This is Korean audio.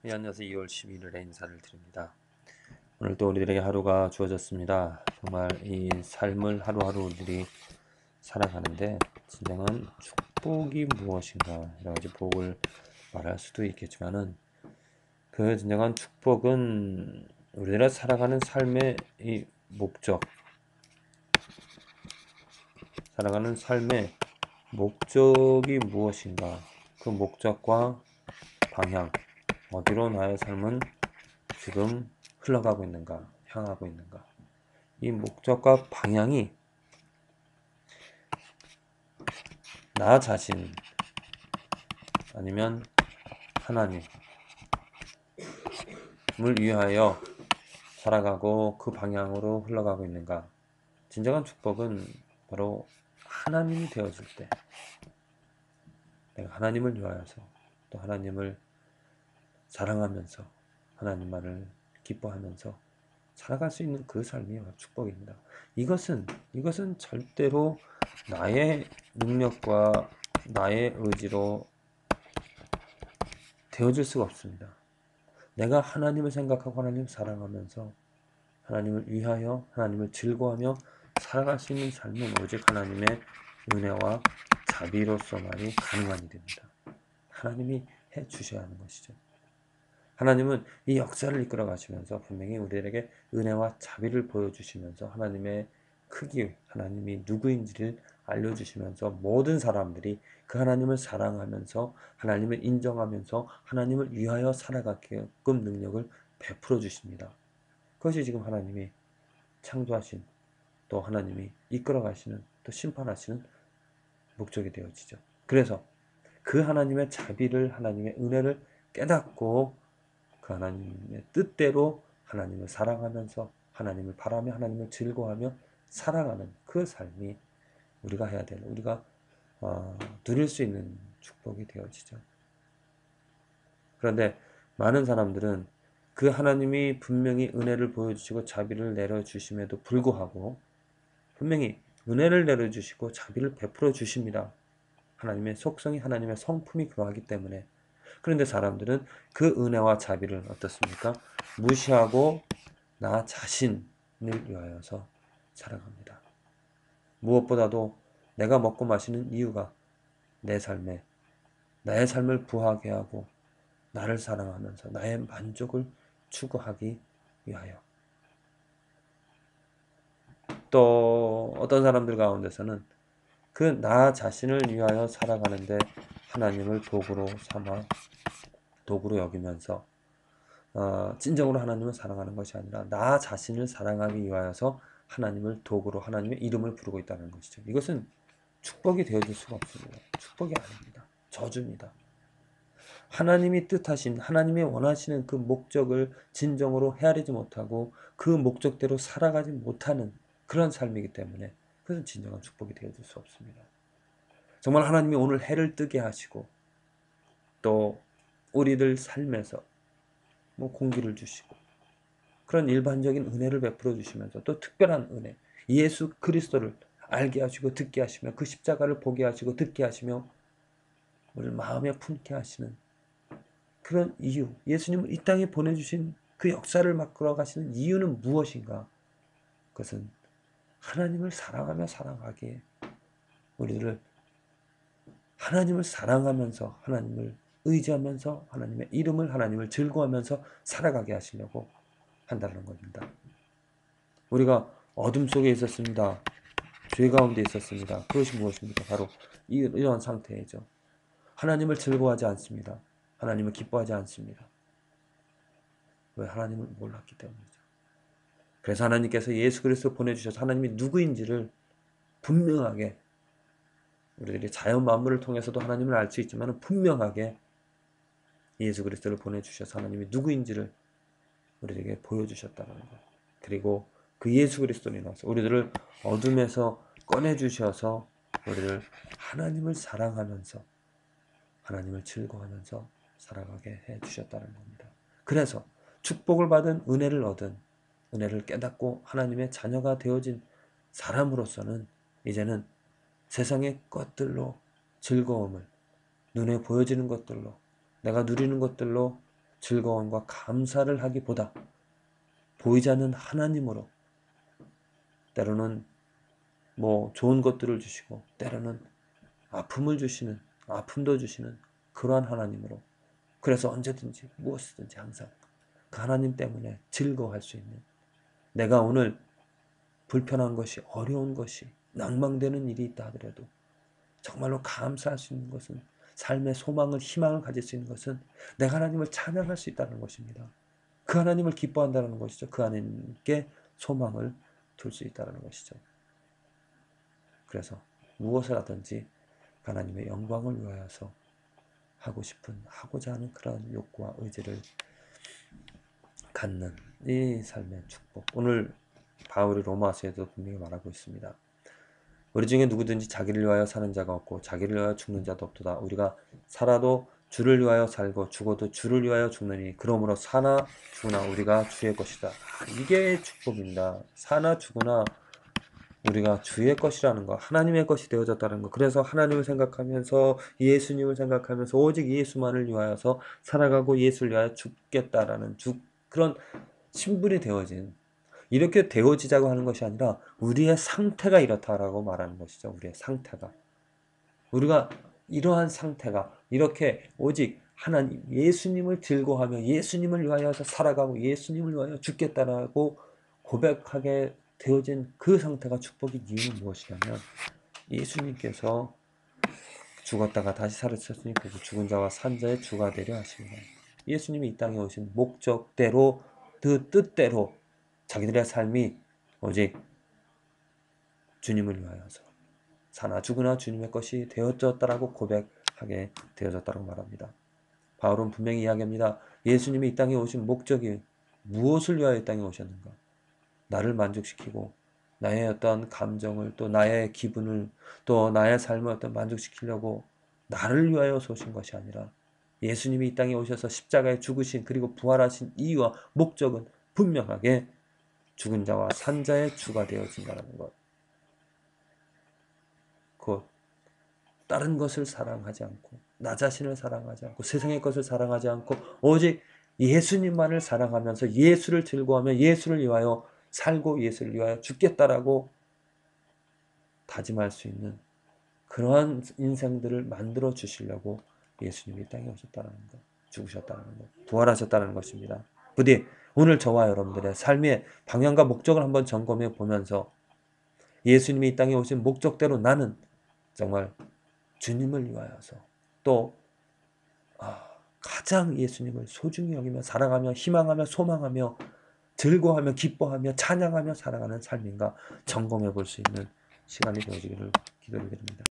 네, 안녕하세요. 2월 11일에 인사를 드립니다. 오늘도 우리들에게 하루가 주어졌습니다. 정말 이 삶을 하루하루 우리들이 살아가는데 진정한 축복이 무엇인가 여러 가지 복을 말할 수도 있겠지만은 그 진정한 축복은 우리가 살아가는 삶의 이 목적, 살아가는 삶의 목적이 무엇인가, 그 목적과 방향, 어디로 나의 삶은 지금 흘러가고 있는가, 향하고 있는가. 이 목적과 방향이 나 자신 아니면 하나님을 위하여 살아가고 그 방향으로 흘러가고 있는가. 진정한 축복은 바로 하나님이 되어질 때 내가 하나님을 위하여서 또 하나님을 사랑하면서 하나님만을 기뻐하면서 살아갈 수 있는 그 삶이 축복입니다. 이것은 절대로 나의 능력과 나의 의지로 되어질 수가 없습니다. 내가 하나님을 생각하고 하나님을 사랑하면서 하나님을 위하여 하나님을 즐거워하며 살아갈 수 있는 삶은 오직 하나님의 은혜와 자비로서만이 가능한 일입니다. 하나님이 해 주셔야 하는 것이죠. 하나님은 이 역사를 이끌어 가시면서 분명히 우리에게 은혜와 자비를 보여주시면서 하나님의 크기, 하나님이 누구인지를 알려주시면서 모든 사람들이 그 하나님을 사랑하면서 하나님을 인정하면서 하나님을 위하여 살아가게끔 능력을 베풀어 주십니다. 그것이 지금 하나님이 창조하신 또 하나님이 이끌어 가시는 또 심판하시는 목적이 되어지죠. 그래서 그 하나님의 자비를 하나님의 은혜를 깨닫고 그 하나님의 뜻대로 하나님을 사랑하면서 하나님을 바라며 하나님을 즐거워하며 살아가는 그 삶이 우리가 해야 될 우리가 누릴 수 있는 축복이 되어지죠. 그런데 많은 사람들은 그 하나님이 분명히 은혜를 보여주시고 자비를 내려주심에도 불구하고 분명히 은혜를 내려주시고 자비를 베풀어 주십니다. 하나님의 속성이 하나님의 성품이 그러하기 때문에. 그런데 사람들은 그 은혜와 자비를 어떻습니까? 무시하고 나 자신을 위하여서 살아갑니다. 무엇보다도 내가 먹고 마시는 이유가 내 삶에 나의 삶을 부하게 하고 나를 사랑하면서 나의 만족을 추구하기 위하여. 또 어떤 사람들 가운데서는 그 나 자신을 위하여 살아가는데 하나님을 도구로 여기면서 진정으로 하나님을 사랑하는 것이 아니라 나 자신을 사랑하기 위하여서 하나님을 도구로 하나님의 이름을 부르고 있다는 것이죠. 이것은 축복이 되어줄 수가 없습니다. 축복이 아닙니다. 저주입니다. 하나님이 뜻하신 하나님이 원하시는 그 목적을 진정으로 헤아리지 못하고 그 목적대로 살아가지 못하는 그런 삶이기 때문에 그것은 진정한 축복이 되어줄 수 없습니다. 정말 하나님이 오늘 해를 뜨게 하시고 또 우리들 삶에서 뭐 공기를 주시고 그런 일반적인 은혜를 베풀어 주시면서 또 특별한 은혜 예수 그리스도를 알게 하시고 듣게 하시며 그 십자가를 보게 하시고 듣게 하시며 우리를 마음에 품게 하시는 그런 이유 예수님을 이 땅에 보내주신 그 역사를 막으러 가시는 이유는 무엇인가? 그것은 하나님을 사랑하며 살아가기에 우리를 하나님을 사랑하면서 하나님을 의지하면서 하나님의 이름을 하나님을 즐거워하면서 살아가게 하시려고 한다는 겁니다. 우리가 어둠 속에 있었습니다. 죄 가운데 있었습니다. 그것이 무엇입니까? 바로 이러한 상태이죠. 하나님을 즐거워하지 않습니다. 하나님을 기뻐하지 않습니다. 왜? 하나님을 몰랐기 때문이죠. 그래서 하나님께서 예수 그리스도 보내주셔서 하나님이 누구인지를 분명하게 우리들이 자연 만물을 통해서도 하나님을 알 수 있지만 분명하게 예수 그리스도를 보내주셔서 하나님이 누구인지를 우리에게 보여주셨다는 것. 그리고 그 예수 그리스도로 인해서 우리들을 어둠에서 꺼내주셔서 우리를 하나님을 사랑하면서 하나님을 즐거워하면서 살아가게 해주셨다는 겁니다. 그래서 축복을 받은 은혜를 얻은 은혜를 깨닫고 하나님의 자녀가 되어진 사람으로서는 이제는 세상의 것들로 즐거움을 눈에 보여지는 것들로 내가 누리는 것들로 즐거움과 감사를 하기보다 보이지 않는 하나님으로, 때로는 뭐 좋은 것들을 주시고 때로는 아픔을 주시는, 아픔도 주시는 그러한 하나님으로, 그래서 언제든지 무엇이든지 항상 그 하나님 때문에 즐거워할 수 있는, 내가 오늘 불편한 것이, 어려운 것이, 낭망되는 일이 있다 하더라도 정말로 감사할 수 있는 것은, 삶의 소망을, 희망을 가질 수 있는 것은 내가 하나님을 찬양할 수 있다는 것입니다. 그 하나님을 기뻐한다는 것이죠. 그 하나님께 소망을 둘 수 있다는 것이죠. 그래서 무엇을 하든지 하나님의 영광을 위하여서 하고 싶은, 하고자 하는 그런 욕구와 의지를 갖는 이 삶의 축복. 오늘 바울이 로마서에도 분명히 말하고 있습니다. 우리 중에 누구든지 자기를 위하여 사는 자가 없고 자기를 위하여 죽는 자도 없도다. 우리가 살아도 주를 위하여 살고 죽어도 주를 위하여 죽느니 그러므로 사나 죽으나 우리가 주의 것이다. 이게 축복입니다. 사나 죽으나 우리가 주의 것이라는 거, 하나님의 것이 되어졌다는 거. 그래서 하나님을 생각하면서, 예수님을 생각하면서 오직 예수만을 위하여서 살아가고 예수를 위하여 죽겠다라는 그런 신분이 되어진, 이렇게 되어지자고 하는 것이 아니라 우리의 상태가 이렇다라고 말하는 것이죠. 우리의 상태가, 우리가 이러한 상태가 이렇게 오직 하나님, 예수님을 즐거워하며 예수님을 위하여서 살아가고 예수님을 위하여 죽겠다라고 고백하게 되어진 그 상태가 축복인 이유는 무엇이냐면, 예수님께서 죽었다가 다시 살아셨으니 그 죽은 자와 산 자의 주가 되려 하십니다. 예수님이 이 땅에 오신 목적대로, 그 뜻대로 자기들의 삶이 오직 주님을 위하여서 사나 죽으나 주님의 것이 되어졌다라고 고백하게 되어졌다고 말합니다. 바울은 분명히 이야기합니다. 예수님이 이 땅에 오신 목적이 무엇을 위하여 이 땅에 오셨는가? 나를 만족시키고 나의 어떤 감정을, 또 나의 기분을, 또 나의 삶을 어떤 만족시키려고 나를 위하여 오신 것이 아니라, 예수님이 이 땅에 오셔서 십자가에 죽으신, 그리고 부활하신 이유와 목적은 분명하게 죽은 자와 산 자의 주가 되어진다는 것. 곧 다른 것을 사랑하지 않고, 나 자신을 사랑하지 않고, 세상의 것을 사랑하지 않고 오직 예수님만을 사랑하면서 예수를 즐거워하며 예수를 위하여 살고 예수를 위하여 죽겠다라고 다짐할 수 있는 그러한 인생들을 만들어 주시려고 예수님이 땅에 오셨다는 것, 죽으셨다는 것, 부활하셨다는 것입니다. 부디 오늘 저와 여러분들의 삶의 방향과 목적을 한번 점검해 보면서, 예수님이 이 땅에 오신 목적대로 나는 정말 주님을 위하여서, 또 가장 예수님을 소중히 여기며 사랑하며 희망하며 소망하며 즐거워하며 기뻐하며 찬양하며 살아가는 삶인가 점검해 볼 수 있는 시간이 되어지기를 기도를 드립니다.